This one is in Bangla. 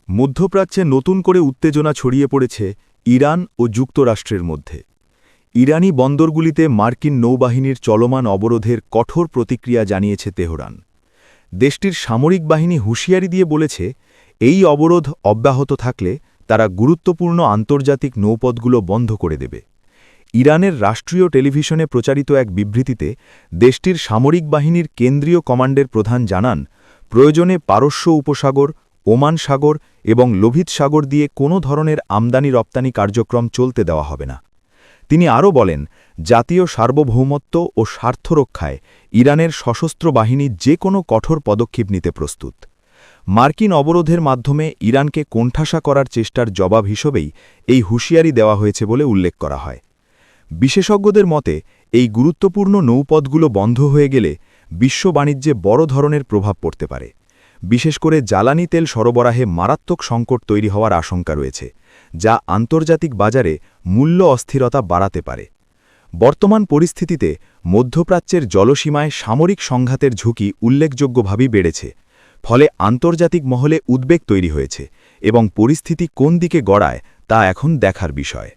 মধ্যপ্রাচ্যে নতুন করে উত্তেজনা ছড়িয়ে পড়েছে ইরান ও যুক্তরাষ্ট্রের মধ্যে। ইরানি বন্দরগুলিতে মার্কিন নৌবাহিনীর চলমান অবরোধের কঠোর প্রতিক্রিয়া জানিয়েছে তেহরান। দেশটির সামরিক বাহিনী হুঁশিয়ারি দিয়ে বলেছে, এই অবরোধ অব্যাহত থাকলে তারা গুরুত্বপূর্ণ আন্তর্জাতিক নৌপথগুলো বন্ধ করে দেবে। ইরানের রাষ্ট্রীয় টেলিভিশনে প্রচারিত এক বিবৃতিতে দেশটির সামরিক বাহিনীর কেন্দ্রীয় কমান্ডের প্রধান জানান, প্রয়োজনে পারস্য উপসাগর, ওমান সাগর এবং লোহিত সাগর দিয়ে কোনো ধরনের আমদানি-রপ্তানি কার্যক্রম চলতে দেওয়া হবে না। তিনি আরও বলেন, জাতীয় সার্বভৌমত্ব ও স্বার্থ রক্ষায় ইরানের সশস্ত্র বাহিনী যে কোনো কঠোর পদক্ষেপ নিতে প্রস্তুত। মার্কিন অবরোধের মাধ্যমে ইরানকে কোণঠাসা করার চেষ্টার জবাব হিসেবেই এই হুঁশিয়ারি দেওয়া হয়েছে বলে উল্লেখ করা হয়। বিশেষজ্ঞদের মতে, এই গুরুত্বপূর্ণ নৌপথগুলো বন্ধ হয়ে গেলে বিশ্ব বাণিজ্যে বড় ধরনের প্রভাব পড়তে পারে। বিশেষ করে জ্বালানি তেল সরবরাহে মারাত্মক সংকট তৈরি হওয়ার আশঙ্কা রয়েছে, যা আন্তর্জাতিক বাজারে মূল্য অস্থিরতা বাড়াতে পারে। বর্তমান পরিস্থিতিতে মধ্যপ্রাচ্যের জলসীমায় সামরিক সংঘাতের ঝুঁকি উল্লেখযোগ্যভাবেই বেড়েছে। ফলে আন্তর্জাতিক মহলে উদ্বেগ তৈরি হয়েছে এবং পরিস্থিতি কোন দিকে গড়ায় তা এখন দেখার বিষয়।